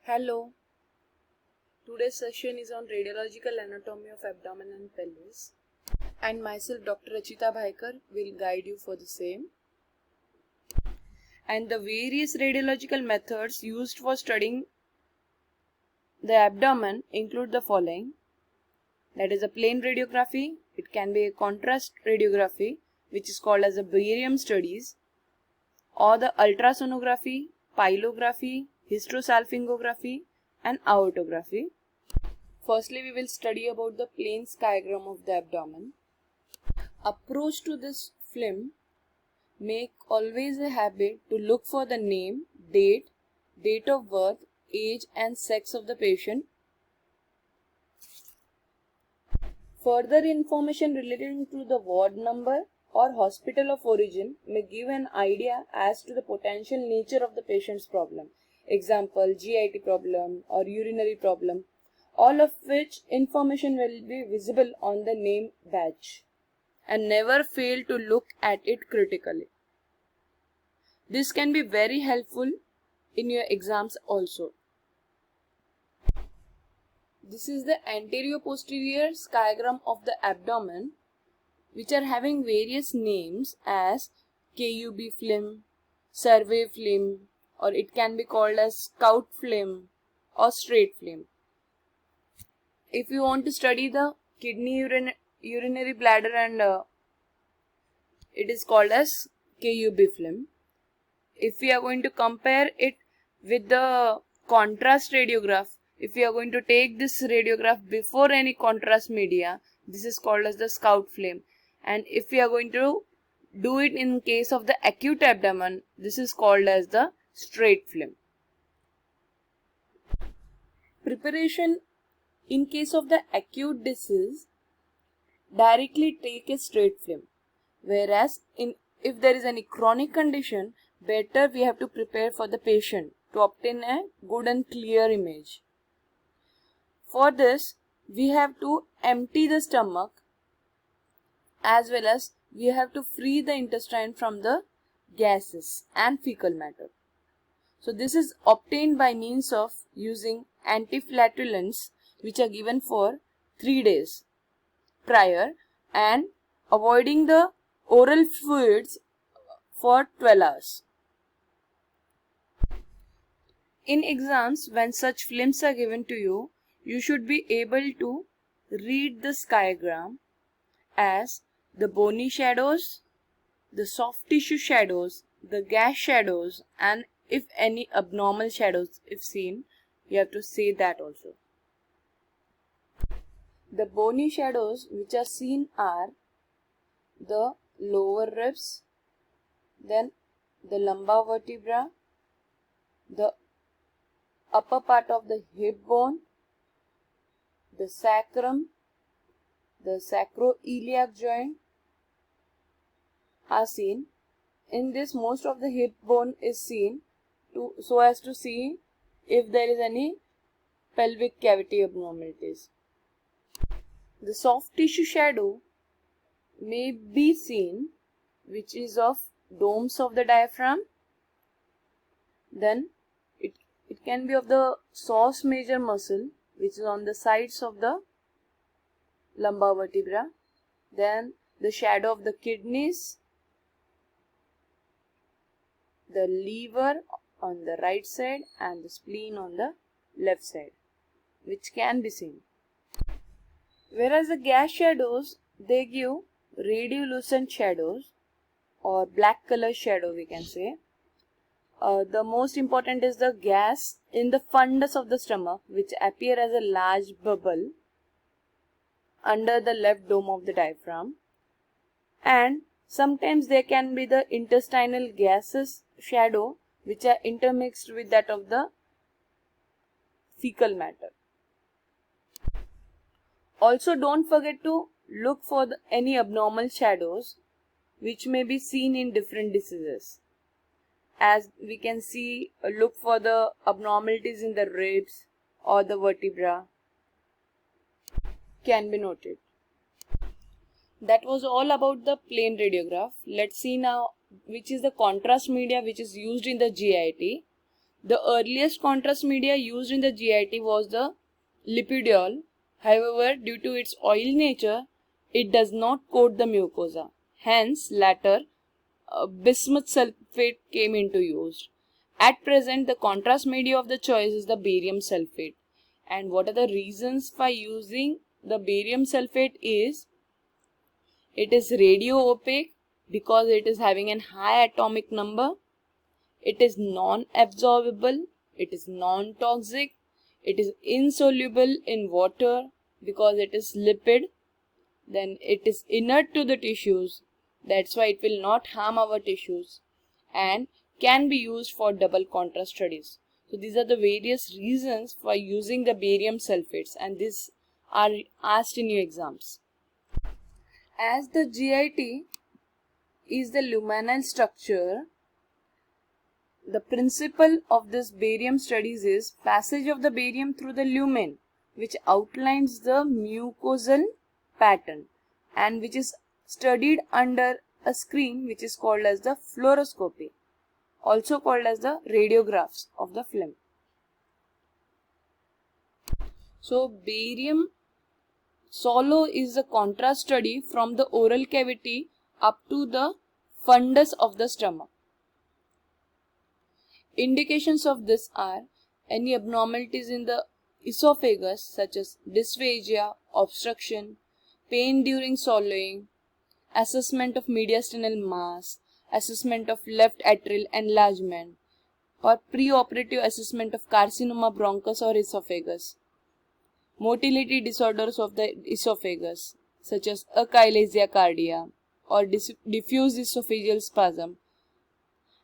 Hello, today's session is on radiological anatomy of abdomen and pelvis, and myself Dr. Rachita Bhaikar will guide you for the same. And the various radiological methods used for studying the abdomen include the following. That is a plain radiography, it can be a contrast radiography which is called as a barium studies, or the ultrasonography, pylography, hysterosalpingography and aortography. Firstly, we will study about the plain skygram of the abdomen. Approach to this film: make always a habit to look for the name, date of birth, age and sex of the patient. Further information relating to the ward number or hospital of origin may give an idea as to the potential nature of the patient's problem. Example, GIT problem or urinary problem, all of which information will be visible on the name badge. And never fail to look at it critically. This can be very helpful in your exams also. This is the anterior-posterior skygram of the abdomen, which are having various names as KUB film, survey film, or it can be called as scout film or straight film. If you want to study the kidney, urinary bladder and it is called as KUB film. If we are going to compare it with the contrast radiograph, if we are going to take this radiograph before any contrast media, this is called as the scout film. And if we are going to do it in case of the acute abdomen, this is called as the straight film. Preparation in case of the acute disease, directly take a straight film. Whereas if there is any chronic condition, better we have to prepare for the patient to obtain a good and clear image. For this, we have to empty the stomach as well as we have to free the intestine from the gases and fecal matter. So this is obtained by means of using antiflatulents which are given for 3 days prior and avoiding the oral fluids for 12 hours. In exams, when such films are given to you, you should be able to read the skygram as the bony shadows, the soft tissue shadows, the gas shadows, and if any abnormal shadows if seen, you have to say that also. The bony shadows which are seen are the lower ribs, then the lumbar vertebra, the upper part of the hip bone, the sacrum, the sacroiliac joint are seen. In this, most of the hip bone is seen so as to see if there is any pelvic cavity abnormalities. The soft tissue shadow may be seen, which is of domes of the diaphragm. Then it can be of the psoas major muscle, which is on the sides of the lumbar vertebra. Then the shadow of the kidneys, the liver on the right side and the spleen on the left side, which can be seen. Whereas the gas shadows, they give radiolucent shadows or black color shadow, we can say. The most important is the gas in the fundus of the stomach, which appear as a large bubble under the left dome of the diaphragm. And sometimes there can be the intestinal gases shadow, which are intermixed with that of the fecal matter. Also, don't forget to look for any abnormal shadows which may be seen in different diseases. As we can see, look for the abnormalities in the ribs or the vertebra can be noted. That was all about the plain radiograph. Let's see now which is the contrast media which is used in the GIT. The earliest contrast media used in the GIT was the lipidiol. However, due to its oily nature, it does not coat the mucosa. Hence, later bismuth sulfate came into use. At present, the contrast media of the choice is the barium sulfate. And what are the reasons for using the barium sulfate is, it is radio opaque because it is having a high atomic number. It is non-absorbable. It is non-toxic. It is insoluble in water because it is lipid. Then it is inert to the tissues. That's why it will not harm our tissues and can be used for double contrast studies. So these are the various reasons for using the barium sulfates, and these are asked in your exams. As the GIT is the luminal structure, the principle of this barium studies is passage of the barium through the lumen, which outlines the mucosal pattern and which is studied under a screen which is called as the fluoroscopy, also called as the radiographs of the film. So barium solo is the contrast study from the oral cavity up to the fundus of the stomach. Indications of this are any abnormalities in the esophagus such as dysphagia, obstruction, pain during swallowing, assessment of mediastinal mass, assessment of left atrial enlargement, or preoperative assessment of carcinoma bronchus or esophagus, motility disorders of the esophagus such as achalasia cardia or diffuse esophageal spasm,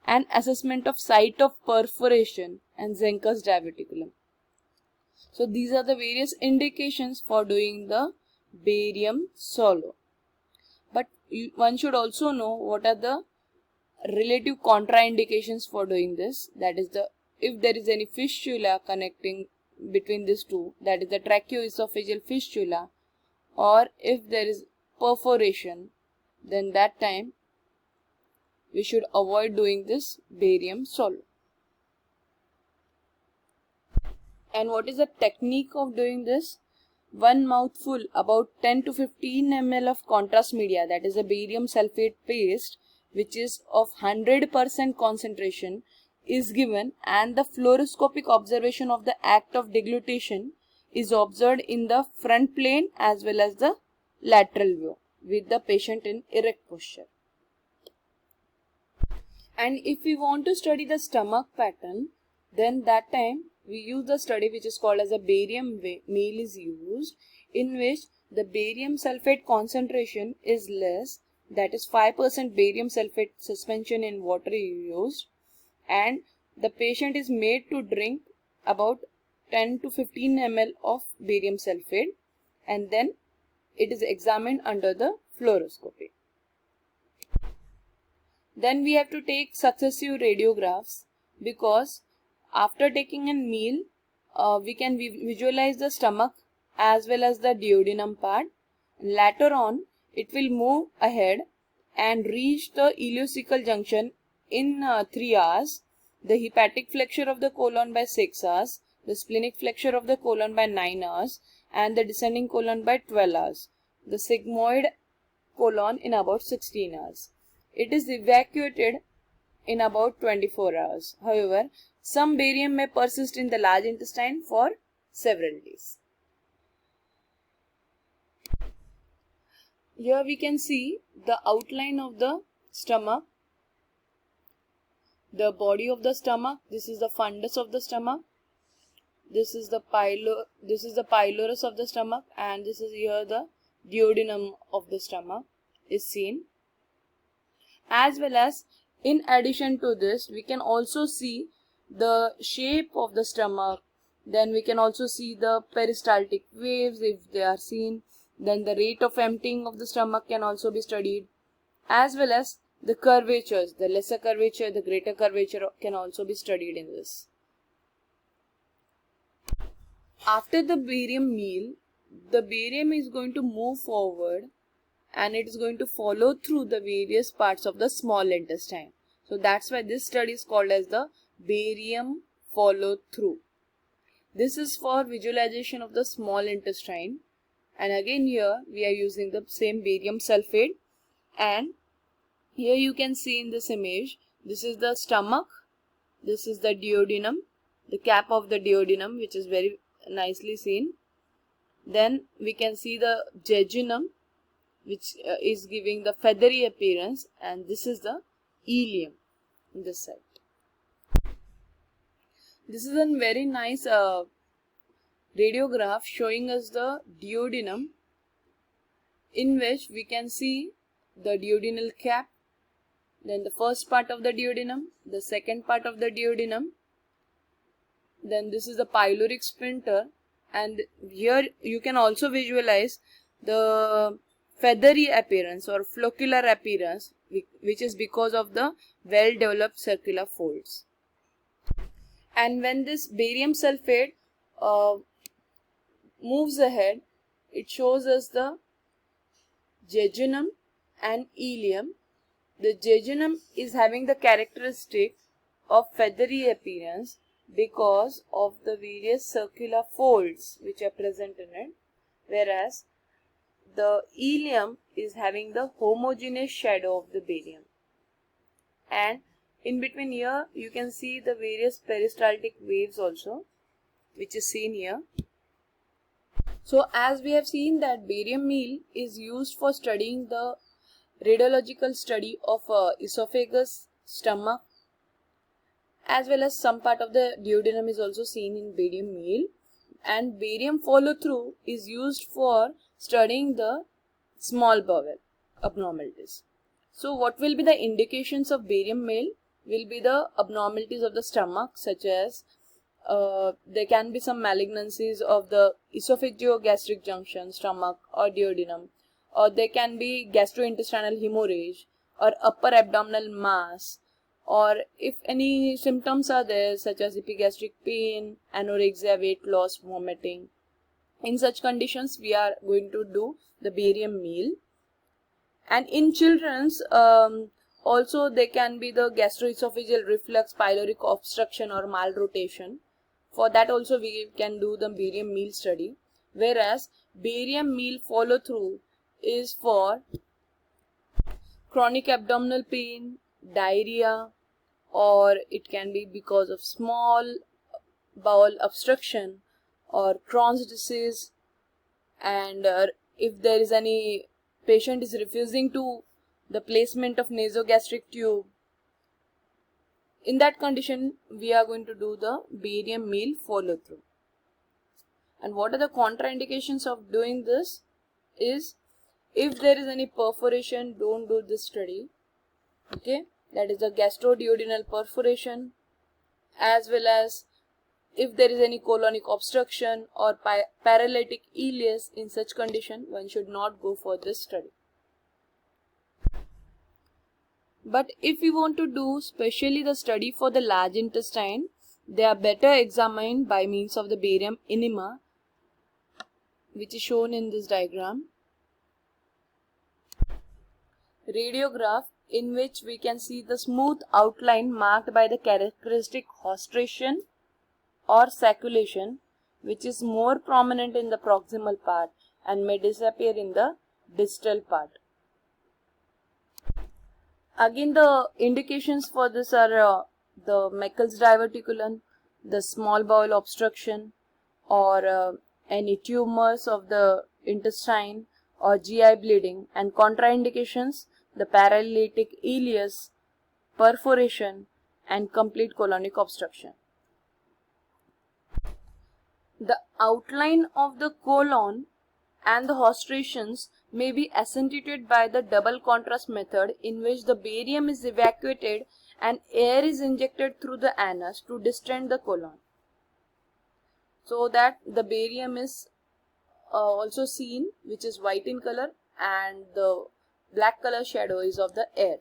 and assessment of site of perforation and Zenker's diverticulum. So these are the various indications for doing the barium solo. But one should also know what are the relative contraindications for doing this. That is, if there is any fistula connecting between these two, that is the tracheoesophageal fistula, or if there is perforation, then that time we should avoid doing this barium solo. And what is the technique of doing this? One mouthful, about 10 to 15 ml of contrast media, that is a barium sulfate paste, which is of 100% concentration, is given, and the fluoroscopic observation of the act of deglutition is observed in the front plane as well as the lateral view with the patient in erect posture. And if we want to study the stomach pattern, then that time we use the study which is called as a barium meal is used, in which the barium sulfate concentration is less, that is 5% barium sulfate suspension in water is used, and the patient is made to drink about 10 to 15 ml of barium sulfate, and then it is examined under the fluoroscopy. Then we have to take successive radiographs, because after taking a meal, we can visualize the stomach as well as the duodenum part. Later on, it will move ahead and reach the ileocecal junction in 3 hours, the hepatic flexure of the colon by 6 hours, the splenic flexure of the colon by 9 hours, and the descending colon by 12 hours, the sigmoid colon in about 16 hours. It is evacuated in about 24 hours. However, some barium may persist in the large intestine for several days. Here we can see the outline of the stomach, the body of the stomach. This is the fundus of the stomach. This is the pylorus of the stomach, and this is here the duodenum of the stomach is seen. As well as, in addition to this, we can also see the shape of the stomach. Then we can also see the peristaltic waves if they are seen. Then the rate of emptying of the stomach can also be studied, as well as the curvatures, the lesser curvature, the greater curvature can also be studied in this. After the barium meal, the barium is going to move forward and it is going to follow through the various parts of the small intestine. So that's why this study is called as the barium follow through. This is for visualization of the small intestine, and again here we are using the same barium sulfate, and here you can see in this image, this is the stomach, this is the duodenum, the cap of the duodenum, which is very nicely seen. Then we can see the jejunum, which is giving the feathery appearance, and this is the ileum in this side. This is a very nice radiograph showing us the duodenum, in which we can see the duodenal cap, then the first part of the duodenum, the second part of the duodenum, then this is the pyloric sphincter, and here you can also visualize the feathery appearance or floccular appearance, which is because of the well developed circular folds. And when this barium sulfate moves ahead, it shows us the jejunum and ileum. The jejunum is having the characteristic of feathery appearance because of the various circular folds which are present in it, whereas the ileum is having the homogeneous shadow of the barium. And in between here you can see the various peristaltic waves also, which is seen here. So as we have seen that barium meal is used for studying the radiological study of esophagus, stomach, as well as some part of the duodenum is also seen in barium meal, and barium follow through is used for studying the small bowel abnormalities. So what will be the indications of barium meal? Will be the abnormalities of the stomach, such as there can be some malignancies of the esophageogastric junction, stomach or duodenum, or there can be gastrointestinal hemorrhage or upper abdominal mass, or if any symptoms are there such as epigastric pain, anorexia, weight loss, vomiting. In such conditions we are going to do the barium meal. And in children's also there can be the gastroesophageal reflux, pyloric obstruction or malrotation. For that also we can do the barium meal study, whereas barium meal follow through is for chronic abdominal pain, diarrhea, or it can be because of small bowel obstruction or Crohn's disease, and if there is any patient is refusing to the placement of nasogastric tube, in that condition we are going to do the barium meal follow through. And what are the contraindications of doing this is, if there is any perforation, don't do this study. Okay, that is the gastroduodenal perforation, as well as if there is any colonic obstruction or paralytic ileus. In such condition one should not go for this study. But if we want to do specially the study for the large intestine, they are better examined by means of the barium enema, which is shown in this diagram. Radiograph, in which we can see the smooth outline marked by the characteristic haustration or sacculation, which is more prominent in the proximal part and may disappear in the distal part. Again, the indications for this are the Meckel's diverticulum, the small bowel obstruction, or any tumors of the intestine or GI bleeding, and contraindications, the paralytic ileus, perforation, and complete colonic obstruction. The outline of the colon and the haustrations may be accentuated by the double contrast method, in which the barium is evacuated and air is injected through the anus to distend the colon, so that the barium is also seen, which is white in color, and the black color shadow is of the air.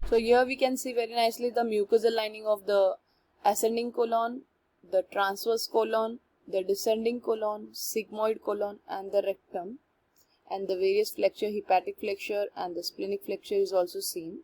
So here we can see very nicely the mucosal lining of the ascending colon, the transverse colon, the descending colon, sigmoid colon, and the rectum, and the various flexure, hepatic flexure and the splenic flexure is also seen.